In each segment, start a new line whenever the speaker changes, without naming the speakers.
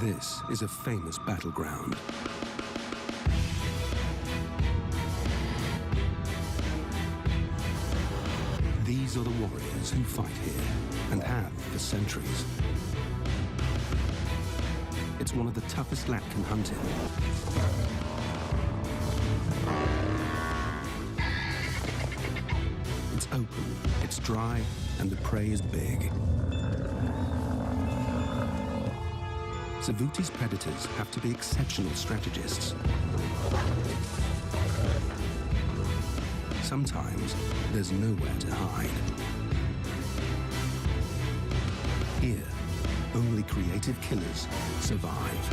This is a famous battleground. These are the warriors who fight here and have for centuries. It's one of the toughest land can hunt in. It's open, it's dry, and the prey is big. Savuti's predators have to be exceptional strategists. Sometimes there's nowhere to hide. Here, only creative killers survive.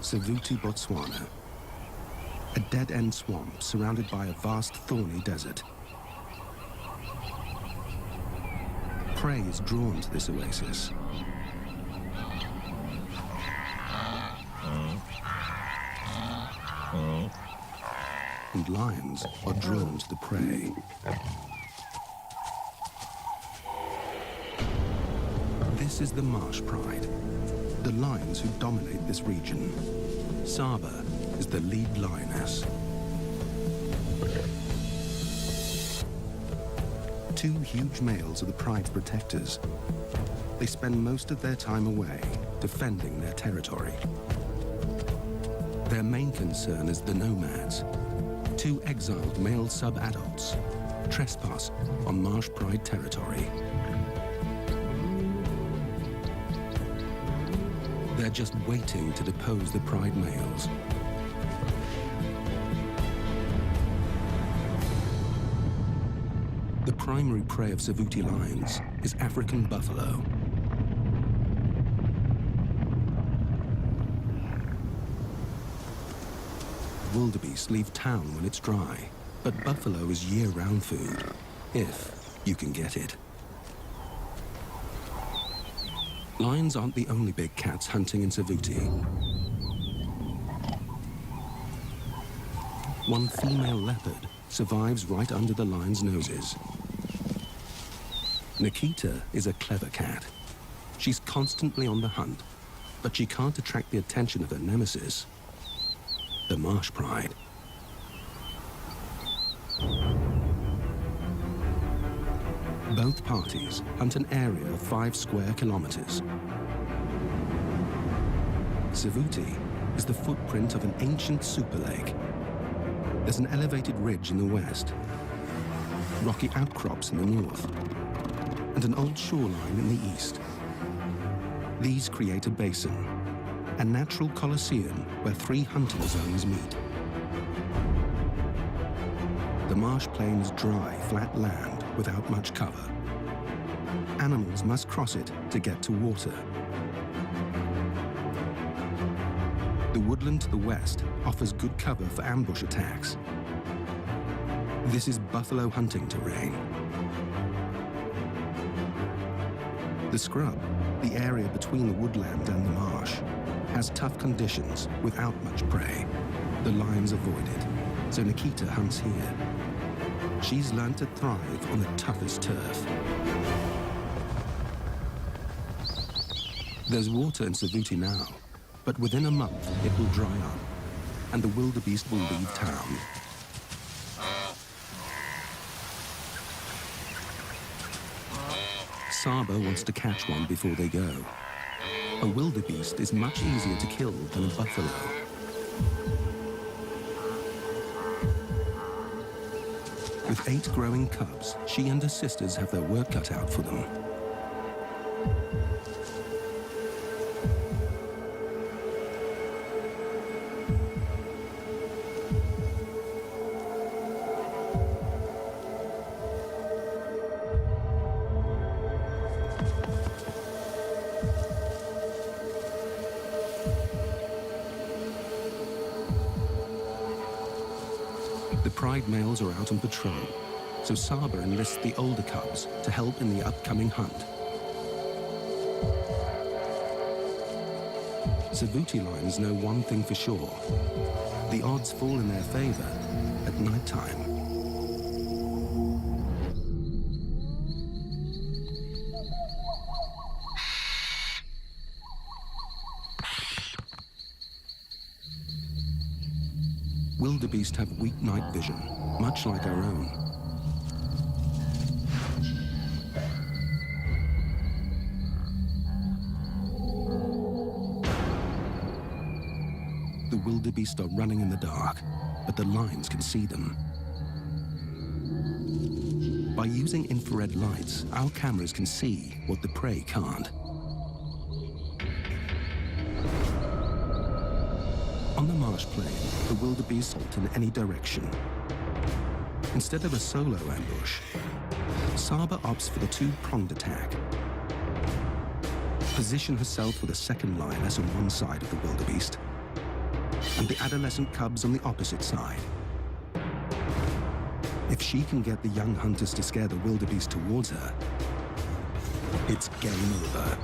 Savuti, Botswana. A dead-end swamp surrounded by a vast thorny desert. Prey is drawn to this oasis. And lions are drawn to the prey. This is the marsh pride, the lions who dominate this region. Saba is the lead lioness. Two huge males are the pride's protectors. They spend most of their time away, defending their territory. Their main concern is the nomads, two exiled male sub-adults, trespass on marsh pride territory. They're just waiting to depose the pride males. The primary prey of Savuti lions is African buffalo. Wildebeest leave town when it's dry, but buffalo is year-round food, if you can get it. Lions aren't the only big cats hunting in Savuti. One female leopard survives right under the lion's noses. Nikita is a clever cat. She's constantly on the hunt, but she can't attract the attention of her nemesis, the marsh pride. Both parties hunt an area of 5 square kilometers. Savuti is the footprint of an ancient super lake. There's an elevated ridge in the west, rocky outcrops in the north, and an old shoreline in the east. These create a basin, a natural coliseum where 3 hunting zones meet. The marsh plain is dry, flat land without much cover. Animals must cross it to get to water. The woodland to the west offers good cover for ambush attacks. This is buffalo hunting terrain. The scrub, the area between the woodland and the marsh, has tough conditions without much prey. The lions avoid it, so Nikita hunts here. She's learned to thrive on the toughest turf. There's water in Savuti now, but within a month it will dry up, and the wildebeest will leave town. Saba wants to catch one before they go. A wildebeest is much easier to kill than a buffalo. With 8 growing cubs, she and her sisters have their work cut out for them. The pride males are out on patrol, so Saba enlists the older cubs to help in the upcoming hunt. Savuti lions know one thing for sure. The odds fall in their favor at night time. Wildebeest have weak night vision, much like our own. The wildebeest are running in the dark, but the lions can see them. By using infrared lights, our cameras can see what the prey can't. On the marsh plain, the wildebeest halt in any direction. Instead of a solo ambush, Saba opts for the two-pronged attack. Position herself with a second lioness on one side of the wildebeest, and the adolescent cubs on the opposite side. If she can get the young hunters to scare the wildebeest towards her, it's game over.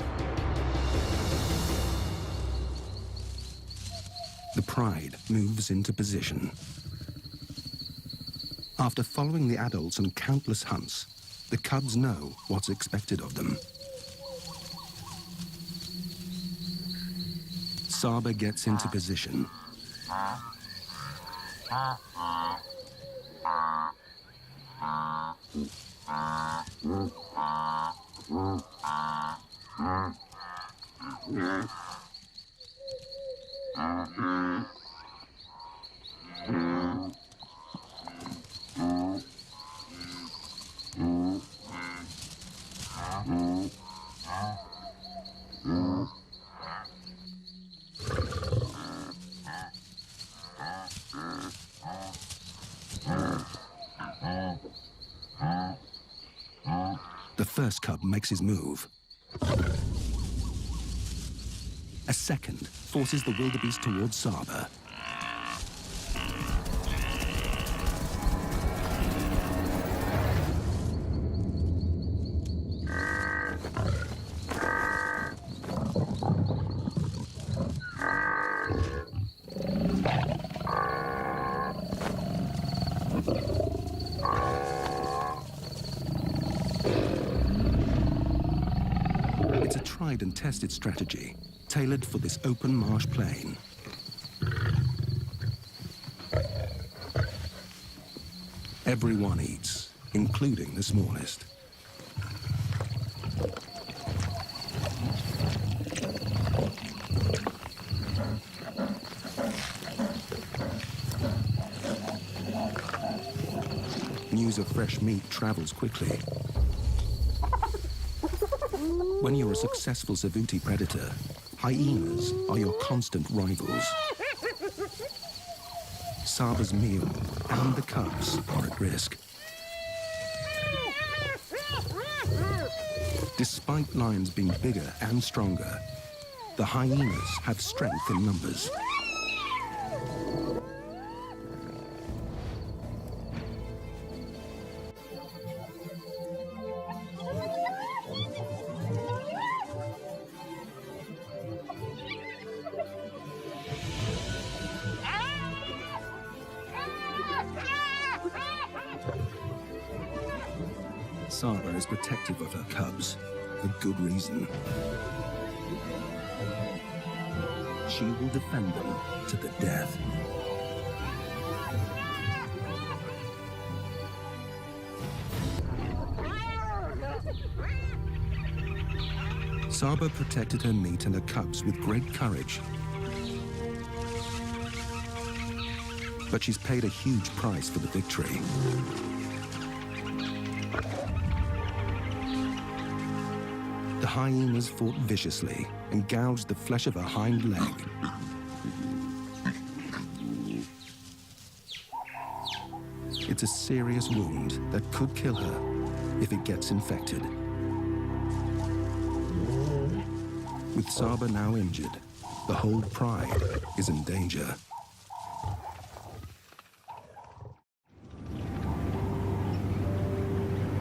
The pride moves into position. After following the adults on countless hunts, the cubs know what's expected of them. Saba gets into position. The first cub makes his move. A second forces the wildebeest towards Saba. It's a tried and tested strategy, tailored for this open marsh plain. Everyone eats, including the smallest. News of fresh meat travels quickly. When you're a successful Savuti predator, hyenas are your constant rivals. Saba's meal and the cubs are at risk. Despite lions being bigger and stronger, the hyenas have strength in numbers. Saba is protective of her cubs, for good reason. She will defend them to the death. Saba protected her meat and her cubs with great courage. But she's paid a huge price for the victory. The hyenas fought viciously and gouged the flesh of her hind leg. It's a serious wound that could kill her if it gets infected. With Saba now injured, the whole pride is in danger.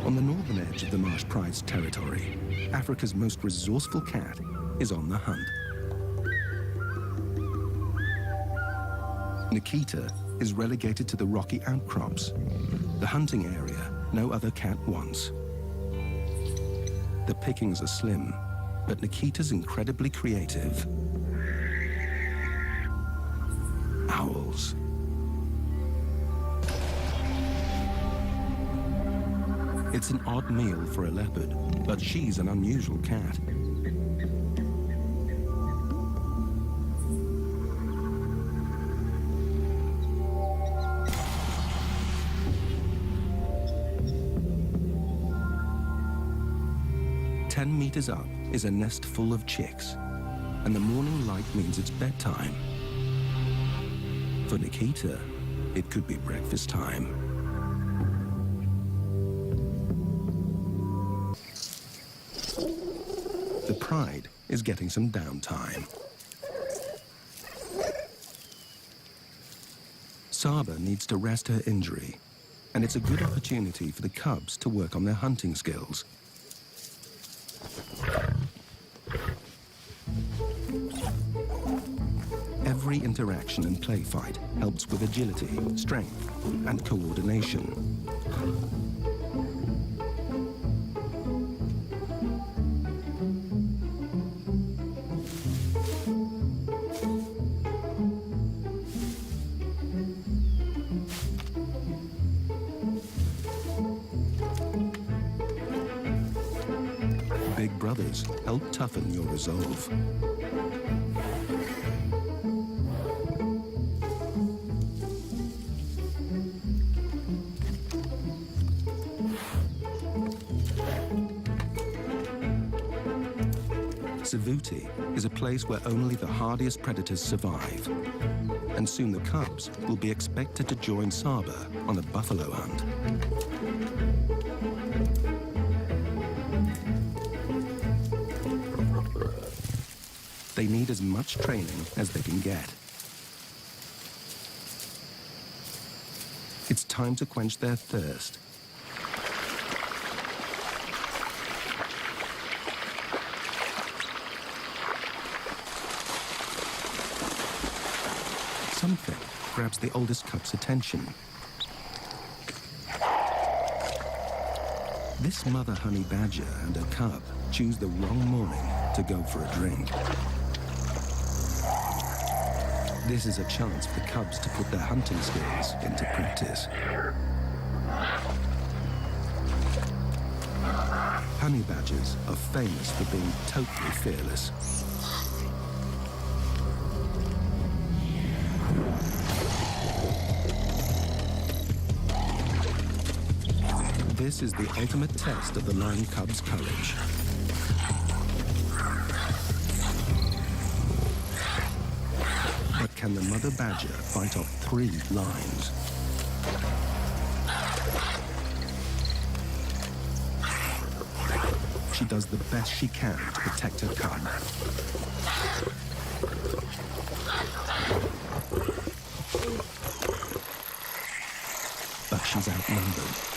On the northern edge of the Marsh Pride's territory, Africa's most resourceful cat is on the hunt. Nikita is relegated to the rocky outcrops, the hunting area no other cat wants. The pickings are slim, but Nikita's incredibly creative. Owls. It's an odd meal for a leopard, but she's an unusual cat. "10 meters up is a nest full of chicks, and the morning light means it's bedtime. For Nikita, it could be breakfast time. The Pride is getting some downtime. Saba needs to rest her injury, and it's a good opportunity for the cubs to work on their hunting skills. Every interaction and play fight helps with agility, strength, and coordination. Big brothers help toughen your resolve. Savuti is a place where only the hardiest predators survive, and soon the cubs will be expected to join Saba on a buffalo hunt. They need as much training as they can get. It's time to quench their thirst. Something grabs the oldest cub's attention. This mother honey badger and her cub choose the wrong morning to go for a drink. This is a chance for the cubs to put their hunting skills into practice. Honey badgers are famous for being totally fearless. This is the ultimate test of the lion cub's courage. But can the mother badger fight off 3 lions? She does the best she can to protect her cub. But she's outnumbered.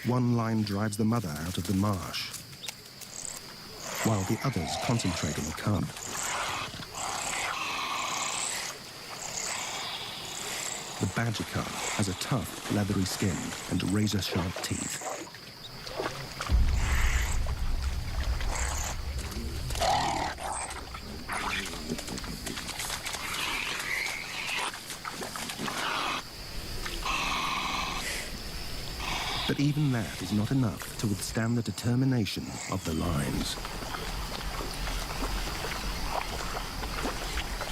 One lion drives the mother out of the marsh, while the others concentrate on the cub. The badger cub has a tough, leathery skin and razor-sharp teeth. But even that is not enough to withstand the determination of the lions.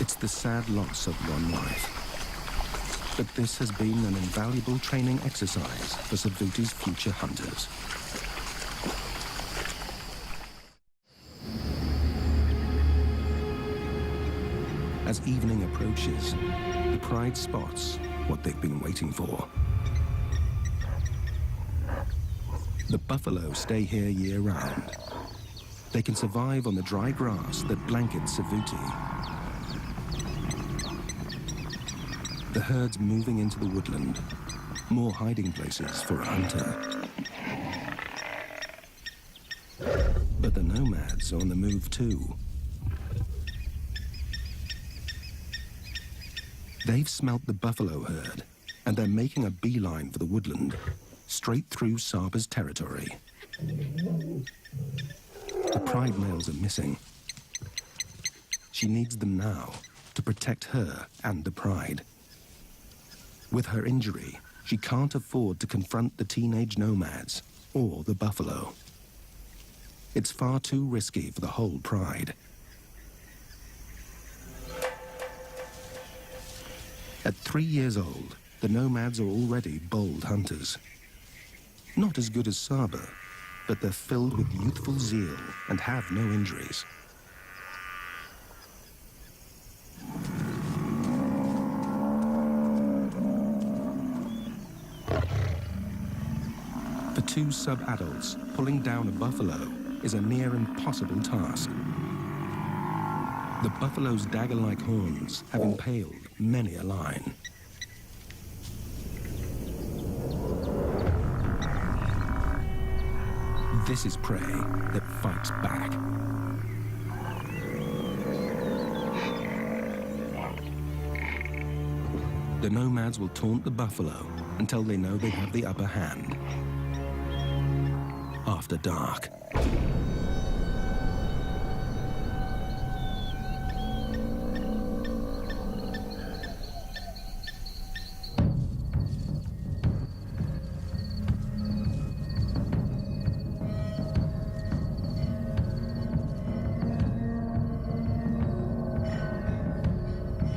It's the sad loss of one life. But this has been an invaluable training exercise for Savuti's future hunters. As evening approaches, the Pride spots what they've been waiting for. The buffalo stay here year-round. They can survive on the dry grass that blankets Savuti. The herd's moving into the woodland. More hiding places for a hunter. But the nomads are on the move too. They've smelt the buffalo herd, and they're making a beeline for the woodland, straight through Saba's territory. The pride males are missing. She needs them now to protect her and the pride. With her injury, she can't afford to confront the teenage nomads or the buffalo. It's far too risky for the whole pride. At 3 years old, the nomads are already bold hunters. Not as good as Saba, but they're filled with youthful zeal and have no injuries. For two sub-adults, pulling down a buffalo is a near impossible task. The buffalo's dagger-like horns have impaled many a lion. This is prey that fights back. The nomads will taunt the buffalo until they know they have the upper hand. After dark.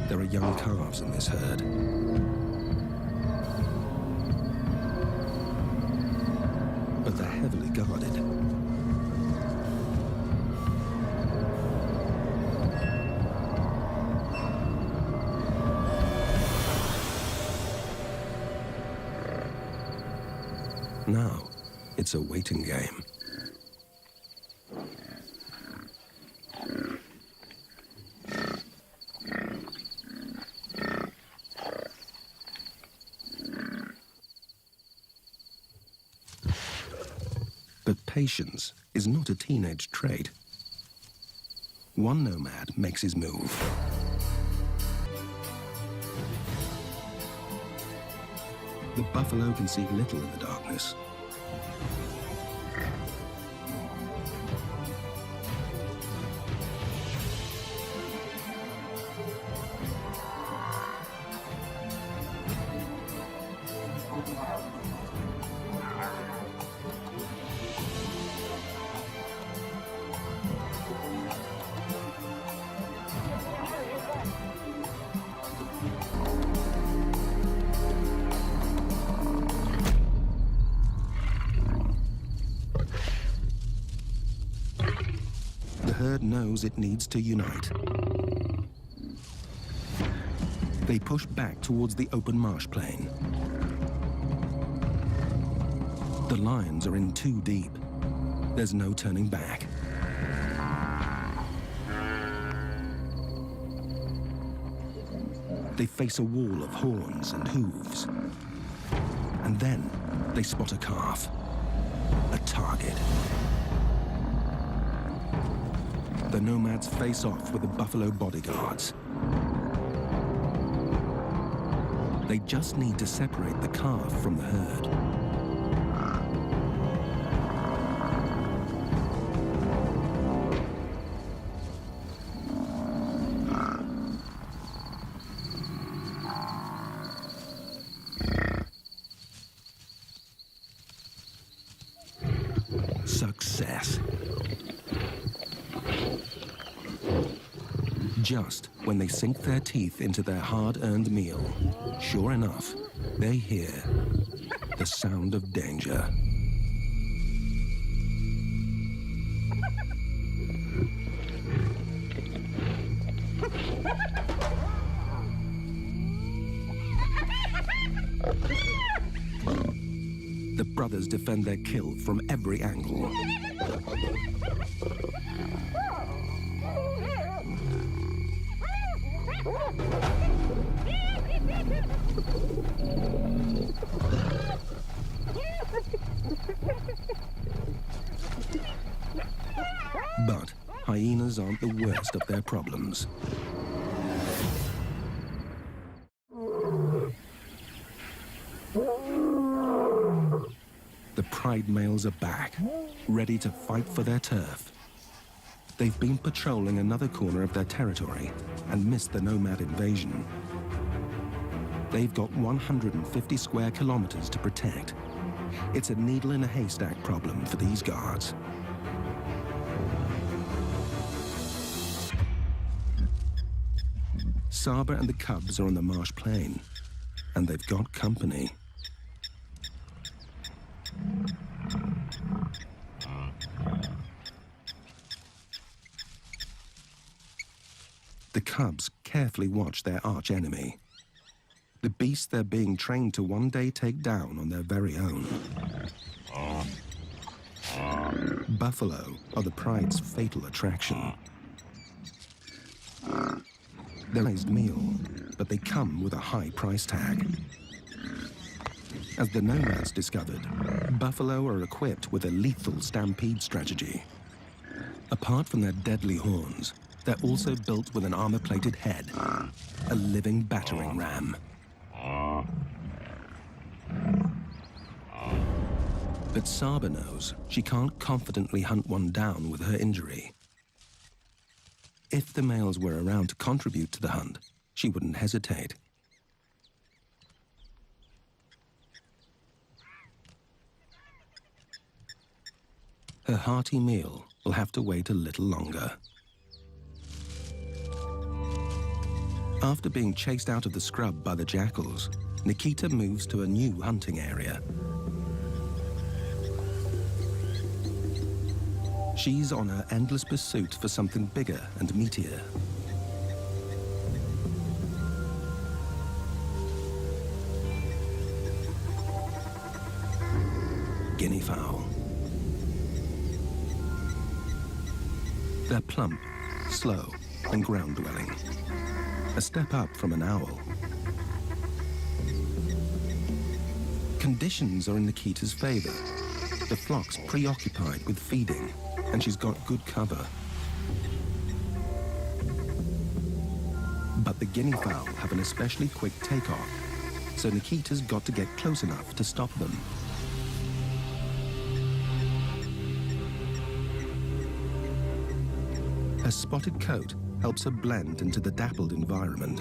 There are young calves in this herd. But they're heavily guarded. Now, it's a waiting game. But patience is not a teenage trait. One nomad makes his move. The buffalo can see little in the darkness. The herd knows it needs to unite. They push back towards the open marsh plain. The lions are in too deep. There's no turning back. They face a wall of horns and hooves. And then they spot a calf, a target. The nomads face off with the buffalo bodyguards. They just need to separate the calf from the herd. Success. Just when they sink their teeth into their hard-earned meal, sure enough, they hear the sound of danger. The brothers defend their kill from every angle. hyenas aren't the worst of their problems. The pride males are back, ready to fight for their turf. They've been patrolling another corner of their territory and missed the nomad invasion. They've got 150 square kilometers to protect. It's a needle in a haystack problem for these guards. Saba and the cubs are on the marsh plain, and they've got company. The cubs carefully watch their arch-enemy, the beast they're being trained to one day take down on their very own. Buffalo are the pride's fatal attraction. They're a raised meal, but they come with a high price tag. As the nomads discovered, buffalo are equipped with a lethal stampede strategy. Apart from their deadly horns, they're also built with an armor-plated head, a living battering ram. But Saba knows she can't confidently hunt one down with her injury. If the males were around to contribute to the hunt, she wouldn't hesitate. Her hearty meal will have to wait a little longer. After being chased out of the scrub by the jackals, Nikita moves to a new hunting area. She's on her endless pursuit for something bigger and meatier. Guinea fowl. They're plump, slow, and ground-dwelling. A step up from an owl. Conditions are in Nikita's favor. The flock's preoccupied with feeding, and she's got good cover. But the guinea fowl have an especially quick takeoff, so Nikita's got to get close enough to stop them. Her spotted coat helps her blend into the dappled environment.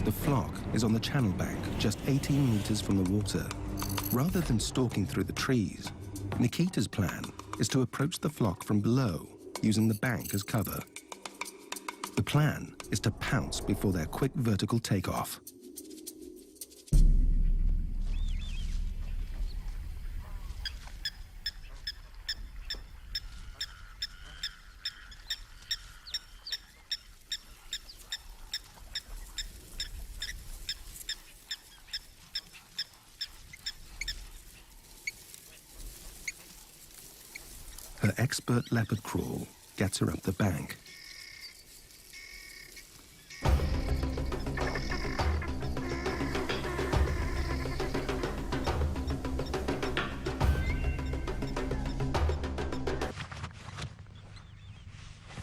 The flock is on the channel bank, just 18 meters from the water. Rather than stalking through the trees, Nikita's plan is to approach the flock from below, using the bank as cover. The plan is to pounce before their quick vertical takeoff. Her expert leopard crawl gets her up the bank.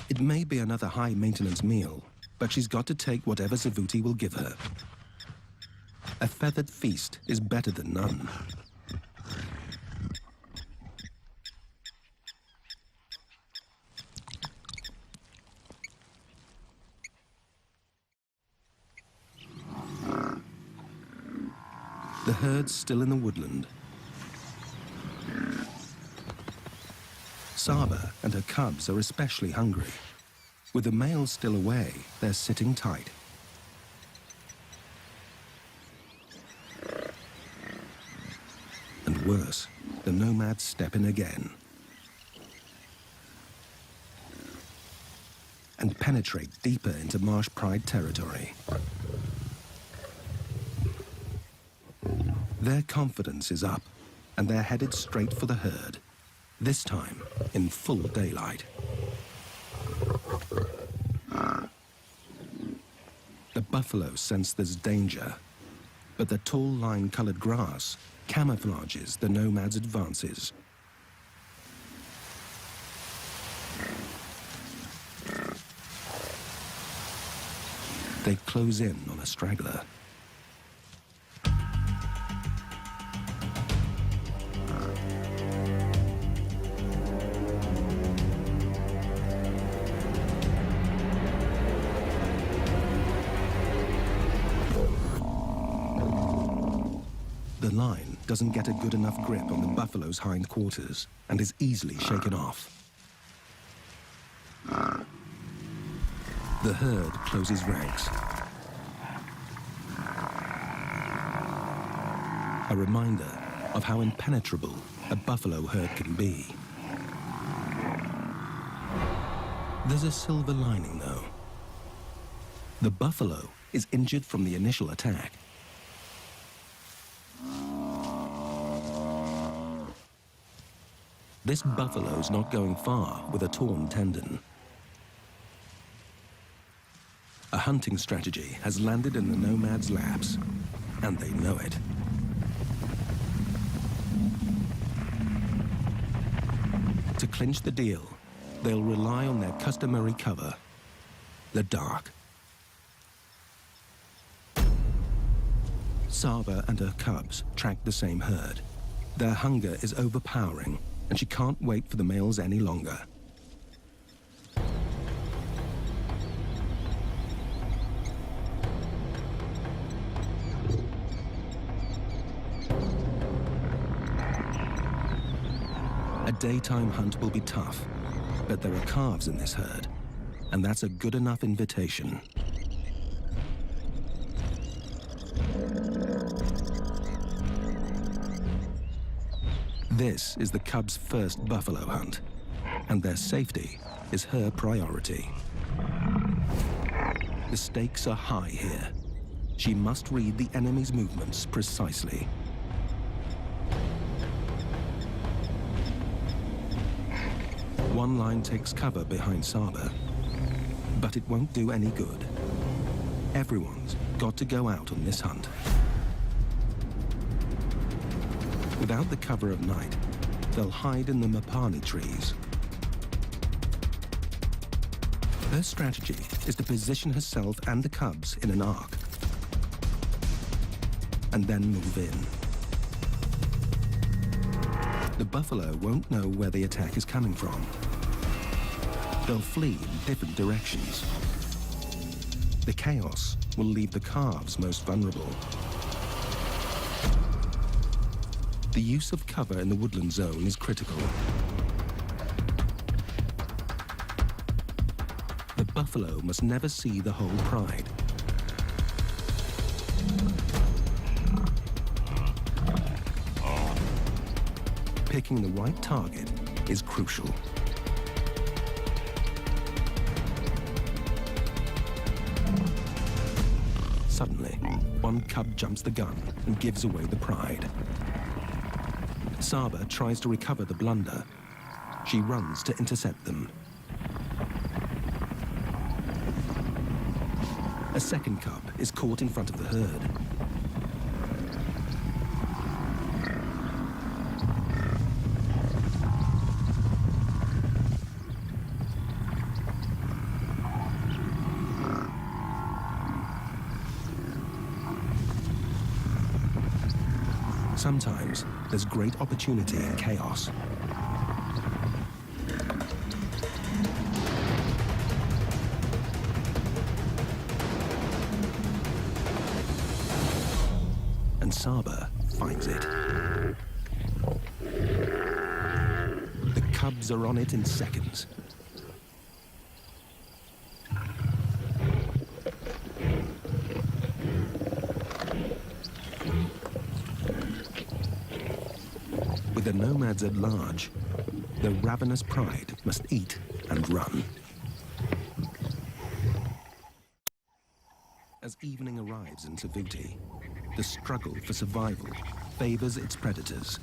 It may be another high-maintenance meal, but she's got to take whatever Savuti will give her. A feathered feast is better than none. The herd's still in the woodland. Saba and her cubs are especially hungry. With the males still away, they're sitting tight. And worse, the nomads step in again and penetrate deeper into Marsh Pride territory. Their confidence is up, and they're headed straight for the herd, this time in full daylight. The buffalo sense there's danger, but the tall lime-colored grass camouflages the nomads' advances. They close in on a straggler. The line doesn't get a good enough grip on the buffalo's hindquarters and is easily shaken off. The herd closes ranks. A reminder of how impenetrable a buffalo herd can be. There's a silver lining, though. The buffalo is injured from the initial attack. This buffalo's not going far with a torn tendon. A hunting strategy has landed in the nomad's laps, and they know it. To clinch the deal, they'll rely on their customary cover, the dark. Saba and her cubs track the same herd. Their hunger is overpowering, and she can't wait for the males any longer. A daytime hunt will be tough, but there are calves in this herd, and that's a good enough invitation. This is the cubs' first buffalo hunt, and their safety is her priority. The stakes are high here. She must read the enemy's movements precisely. One line takes cover behind Saba, but it won't do any good. Everyone's got to go out on this hunt. Without the cover of night, they'll hide in the mapani trees. Her strategy is to position herself and the cubs in an arc, and then move in. The buffalo won't know where the attack is coming from. They'll flee in different directions. The chaos will leave the calves most vulnerable. The use of cover in the woodland zone is critical. The buffalo must never see the whole pride. Picking the right target is crucial. Suddenly, one cub jumps the gun and gives away the pride. Saba tries to recover the blunder. She runs to intercept them. A second cub is caught in front of the herd. Sometimes there's great opportunity in chaos. And Saba finds it. The cubs are on it in seconds. With the nomads at large, the ravenous pride must eat and run. As evening arrives in Savuti, the struggle for survival favors its predators.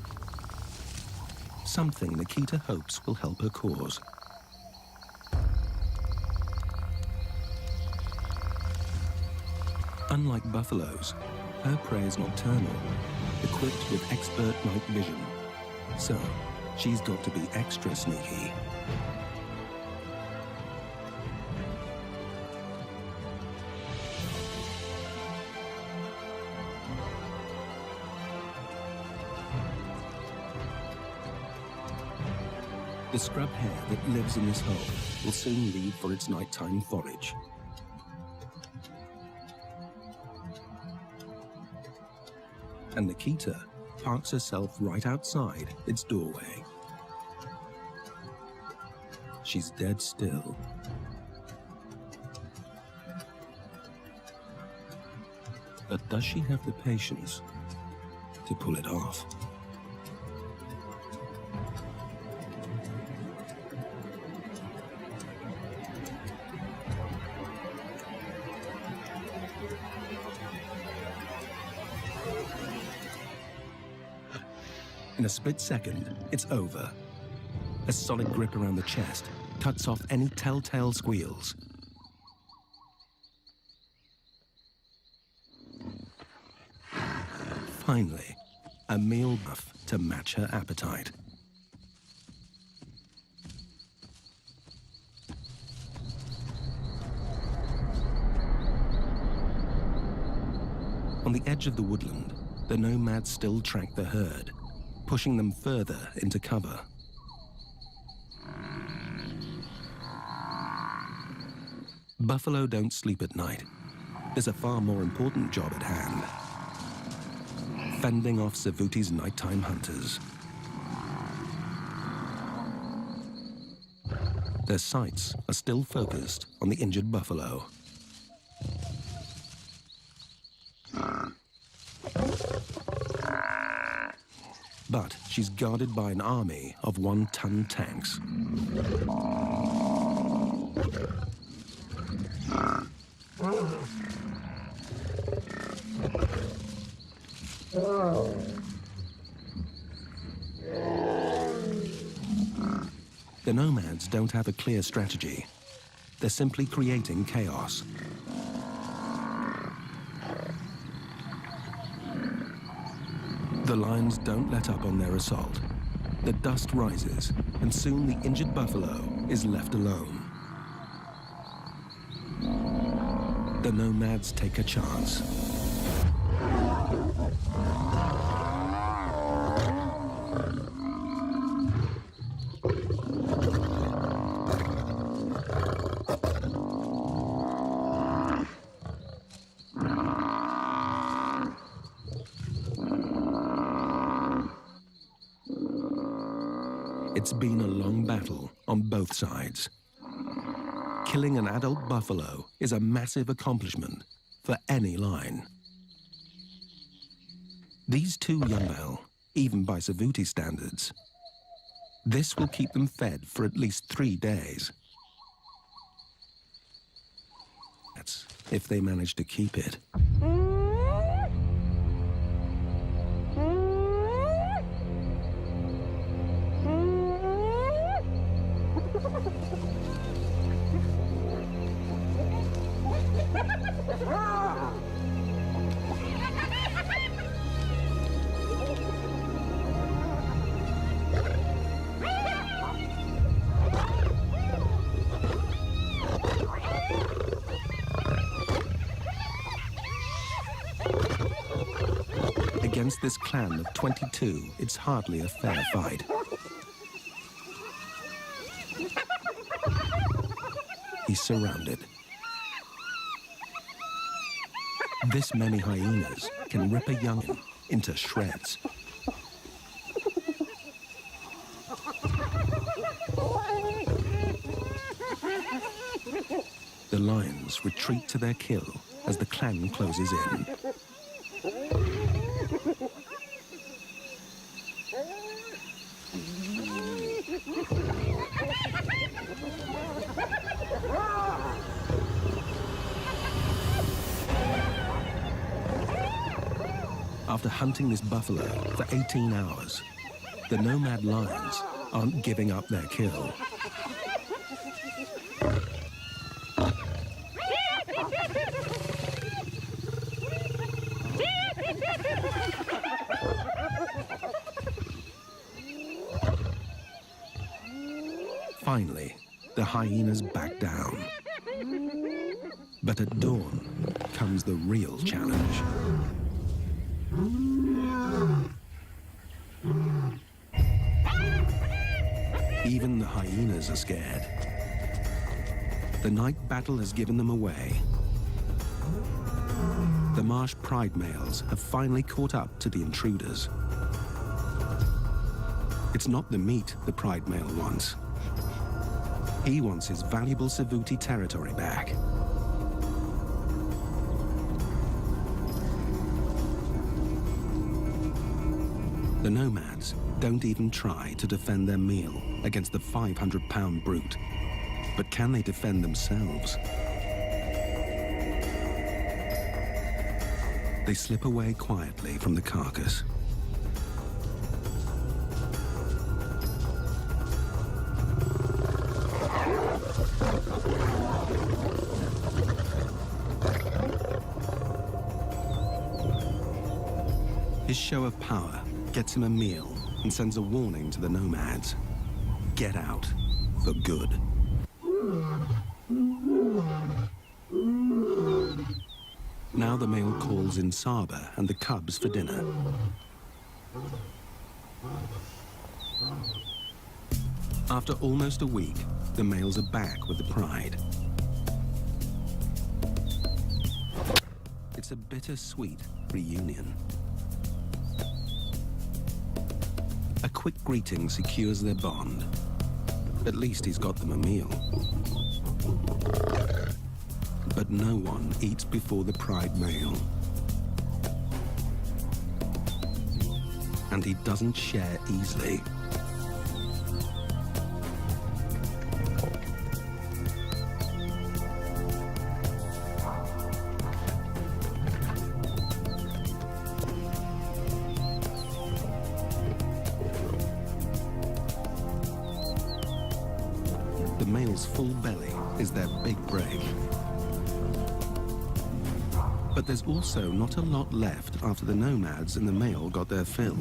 Something Nikita hopes will help her cause. Unlike buffaloes, her prey is nocturnal, equipped with expert night vision. So, she's got to be extra sneaky. The scrub hare that lives in this hole will soon leave for its nighttime forage. And Nikita parks herself right outside its doorway. She's dead still. But does she have the patience to pull it off? In a split second, it's over. A solid grip around the chest cuts off any telltale squeals. Finally, a meal enough to match her appetite. On the edge of the woodland, the nomads still track the herd, pushing them further into cover. Buffalo don't sleep at night. There's a far more important job at hand: fending off Savuti's nighttime hunters. Their sights are still focused on the injured buffalo. But she's guarded by an army of one-ton tanks. The nomads don't have a clear strategy. They're simply creating chaos. The lions don't let up on their assault. The dust rises, and soon the injured buffalo is left alone. The nomads take a chance. It's been a long battle on both sides. Killing an adult buffalo is a massive accomplishment for any lion. These two young male, even by Savuti standards, this will keep them fed for at least 3 days. That's if they manage to keep it. Against this clan of 22, it's hardly a fair fight. He's surrounded. This many hyenas can rip a young'un into shreds. The lions retreat to their kill as the clan closes in. After hunting this buffalo for 18 hours, the nomad lions aren't giving up their kill. Finally, the hyenas back down. But at dawn comes the real challenge. Even the hyenas are scared. The night battle has given them away. The marsh pride males have finally caught up to the intruders. It's not the meat the pride male wants. He wants his valuable Savuti territory back. The nomads don't even try to defend their meal against the 500-pound brute. But can they defend themselves? They slip away quietly from the carcass. His show of power gets him a meal and sends a warning to the nomads. Get out for good. Now the male calls in Saba and the cubs for dinner. After almost a week, the males are back with the pride. It's a bittersweet reunion. A quick greeting secures their bond. At least he's got them a meal. But no one eats before the pride male. And he doesn't share easily. The male's full belly is their big break. But there's also not a lot left after the nomads and the male got their fill.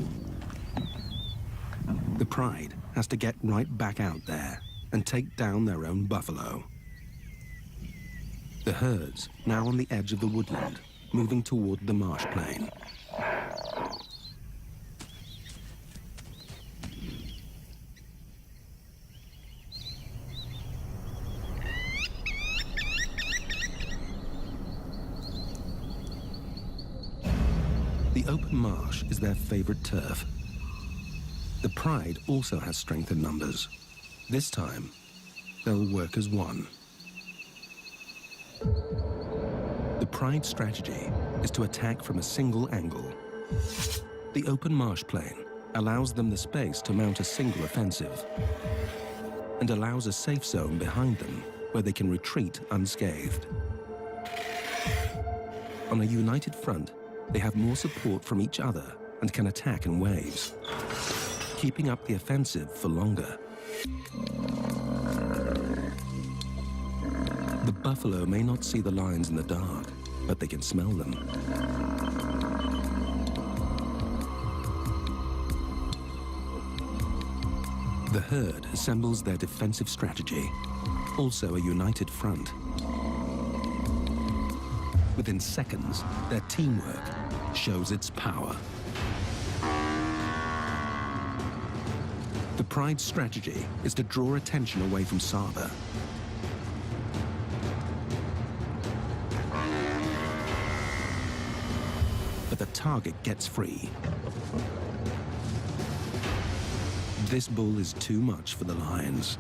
The pride has to get right back out there and take down their own buffalo. The herd's now on the edge of the woodland, moving toward the marsh plain. The open marsh is their favorite turf. The pride also has strength in numbers. This time, they'll work as one. The pride strategy is to attack from a single angle. The open marsh plain allows them the space to mount a single offensive and allows a safe zone behind them where they can retreat unscathed. On a united front, they have more support from each other and can attack in waves, keeping up the offensive for longer. The buffalo may not see the lions in the dark, but they can smell them. The herd assembles their defensive strategy, also a united front. Within seconds, their teamwork shows its power. The pride's strategy is to draw attention away from Saba. But the target gets free. This bull is too much for the lions.